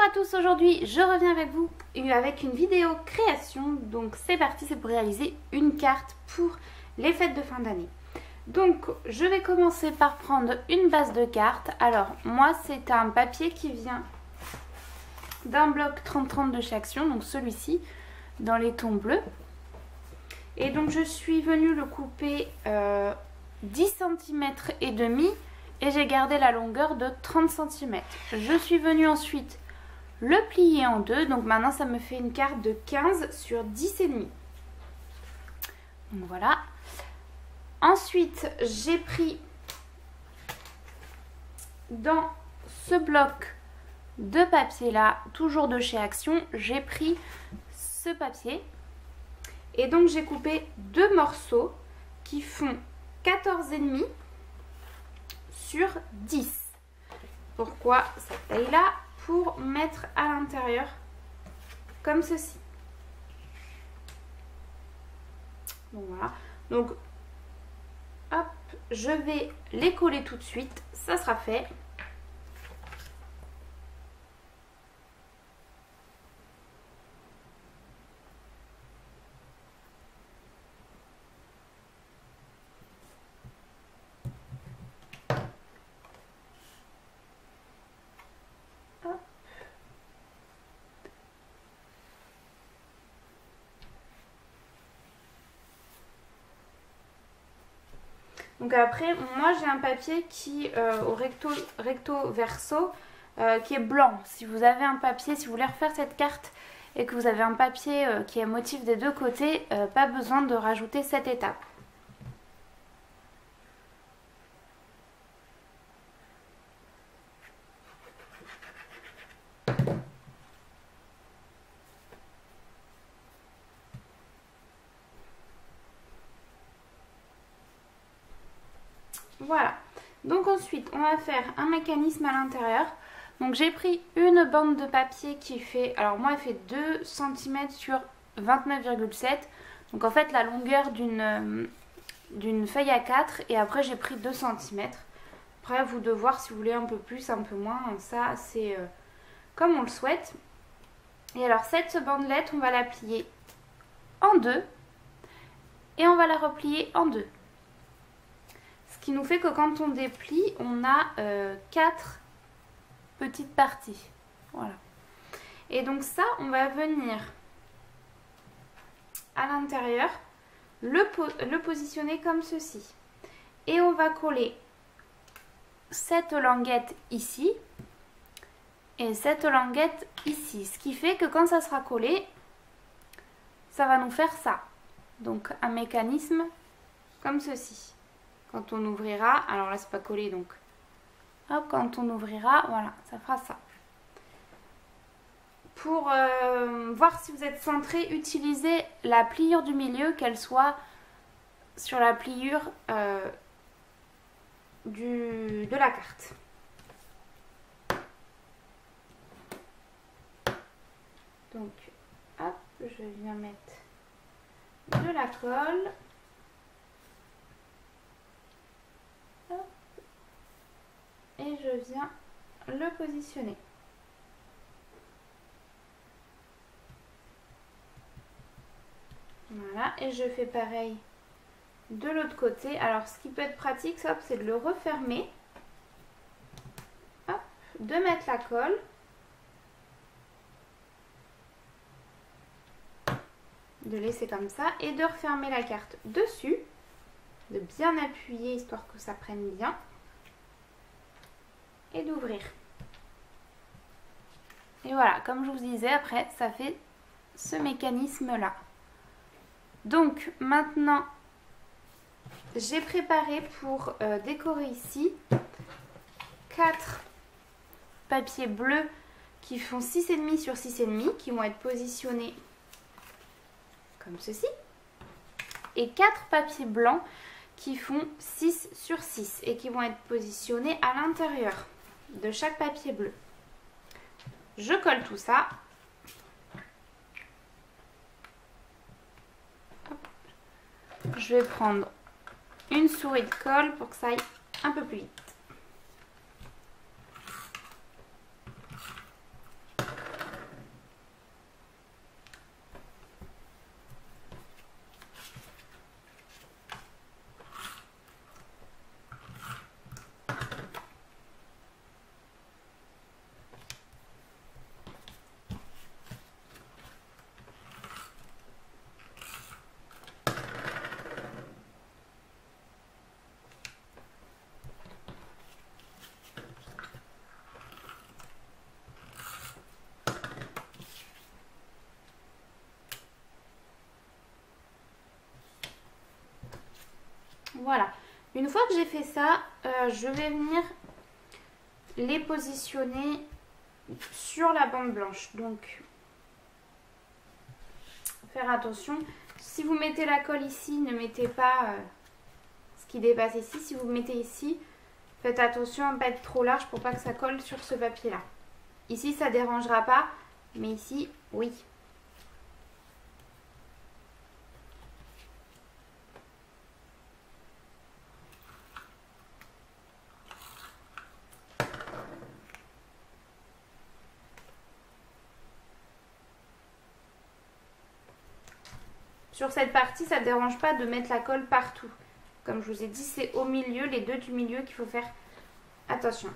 à tous, aujourd'hui je reviens avec vous avec une vidéo création. Donc c'est parti, c'est pour réaliser une carte pour les fêtes de fin d'année. Donc je vais commencer par prendre une base de cartes. Alors moi c'est un papier qui vient d'un bloc 30-30 de chez Action, donc celui-ci dans les tons bleus. Et donc je suis venue le couper 10 cm et demi. Et j'ai gardé la longueur de 30 cm. Je suis venue ensuite le plier en deux. Donc maintenant ça me fait une carte de 15 sur 10 et demi. Donc voilà. Ensuite j'ai pris dans ce bloc de papier là, toujours de chez Action, j'ai pris ce papier. Et donc j'ai coupé deux morceaux qui font 14,5 sur 10. Pourquoi cette taille là? Pour mettre à l'intérieur comme ceci. Donc voilà. Donc hop, je vais les coller tout de suite. Ça sera fait. Donc après, moi j'ai un papier qui au recto verso qui est blanc. Si vous avez un papier, si vous voulez refaire cette carte et que vous avez un papier qui est motif des deux côtés, pas besoin de rajouter cette étape. Voilà, donc ensuite on va faire un mécanisme à l'intérieur. Donc j'ai pris une bande de papier qui fait, alors moi elle fait 2 cm sur 29,7. Donc en fait la longueur d'une feuille à 4, et après j'ai pris 2 cm. Après à vous de voir si vous voulez un peu plus, un peu moins, ça c'est comme on le souhaite. Et alors cette bandelette on va la plier en deux et on va la replier en deux. Ce qui nous fait que quand on déplie, on a 4 petites parties. Voilà. Et donc ça, on va venir à l'intérieur, le positionner comme ceci. Et on va coller cette languette ici et cette languette ici. Ce qui fait que quand ça sera collé, ça va nous faire ça. Donc un mécanisme comme ceci. Quand on ouvrira, alors là c'est pas collé donc, hop, quand on ouvrira, voilà, ça fera ça. Pour voir si vous êtes centré, utilisez la pliure du milieu, qu'elle soit sur la pliure de la carte. Donc, hop, je viens mettre de la colle. Et je viens le positionner. Voilà, et je fais pareil de l'autre côté. Alors ce qui peut être pratique, c'est de le refermer. Hop, de mettre la colle. De laisser comme ça et de refermer la carte dessus. De bien appuyer histoire que ça prenne bien. Et d'ouvrir. Et voilà, comme je vous disais, après ça fait ce mécanisme là. Donc maintenant j'ai préparé pour décorer ici 4 papiers bleus qui font 6,5 sur 6,5, qui vont être positionnés comme ceci, et 4 papiers blancs qui font 6 sur 6 et qui vont être positionnés à l'intérieur de chaque papier bleu. Je colle tout ça. Hop. Je vais prendre une souris de colle pour que ça aille un peu plus vite. Voilà. Une fois que j'ai fait ça, je vais venir les positionner sur la bande blanche. Donc, faire attention. Si vous mettez la colle ici, ne mettez pas ce qui dépasse ici. Si vous mettez ici, faites attention à ne pas être trop large pour pas que ça colle sur ce papier-là. Ici, ça ne dérangera pas, mais ici, oui. Sur cette partie, ça ne dérange pas de mettre la colle partout. Comme je vous ai dit, c'est au milieu, les deux du milieu qu'il faut faire attention.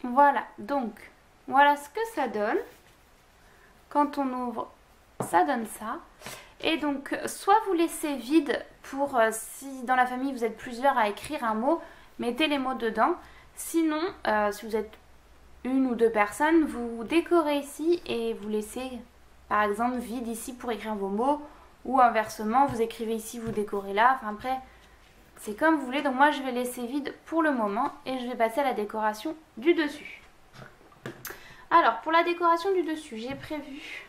Voilà, donc voilà ce que ça donne. Quand on ouvre, ça donne ça. Et donc, soit vous laissez vide pour, si dans la famille vous êtes plusieurs à écrire un mot, mettez les mots dedans. Sinon, si vous êtes une ou deux personnes, vous décorez ici et vous laissez, par exemple, vide ici pour écrire vos mots. Ou inversement, vous écrivez ici, vous décorez là. Enfin, après, c'est comme vous voulez. Donc moi, je vais laisser vide pour le moment et je vais passer à la décoration du dessus. Alors, pour la décoration du dessus, j'ai prévu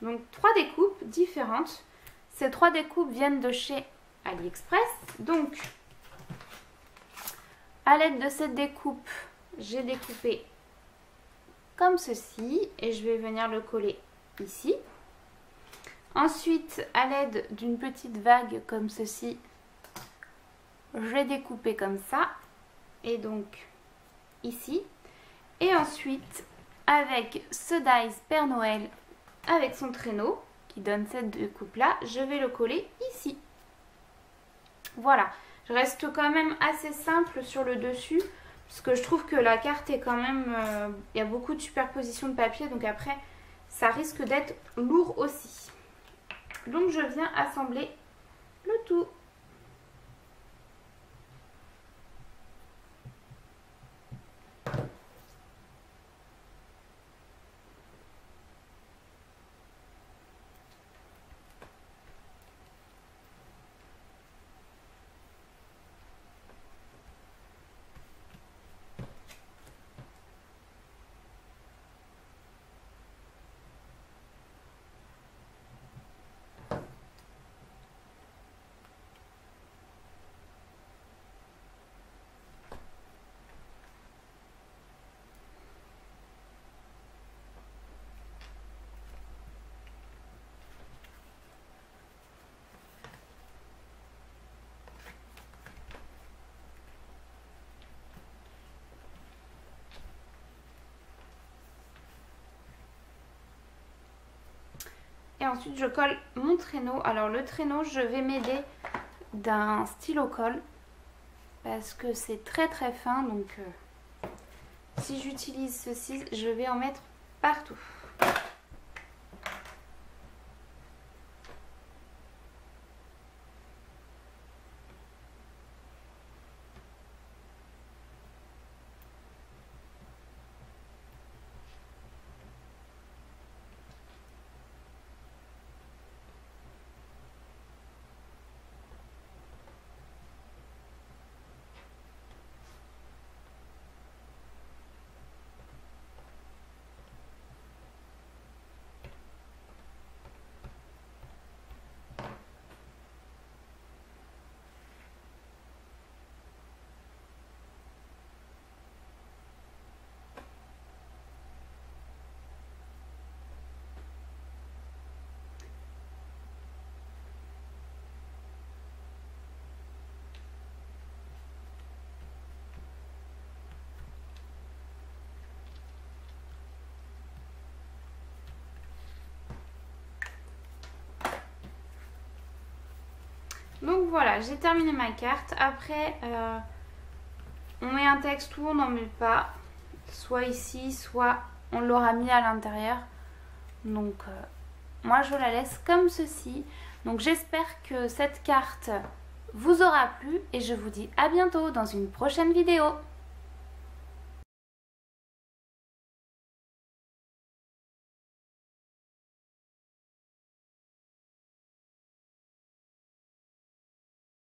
donc 3 découpes différentes. Ces 3 découpes viennent de chez AliExpress. Donc, à l'aide de cette découpe, j'ai découpé comme ceci et je vais venir le coller ici. Ensuite, à l'aide d'une petite vague comme ceci, j'ai découpé comme ça et donc ici. Et ensuite, avec ce dies Père Noël avec son traîneau qui donne cette découpe là, je vais le coller ici. Voilà, je reste quand même assez simple sur le dessus parce que je trouve que la carte est quand même, il y a beaucoup de superposition de papier, donc après ça risque d'être lourd aussi. Donc je viens assembler le tout. Et ensuite, je colle mon traîneau. Alors, le traîneau, je vais m'aider d'un stylo colle parce que c'est très très fin. Donc, si j'utilise ceci, je vais en mettre partout. Donc voilà, j'ai terminé ma carte. Après, on met un texte ou on n'en met pas. Soit ici, soit on l'aura mis à l'intérieur. Donc moi je la laisse comme ceci. Donc j'espère que cette carte vous aura plu et je vous dis à bientôt dans une prochaine vidéo.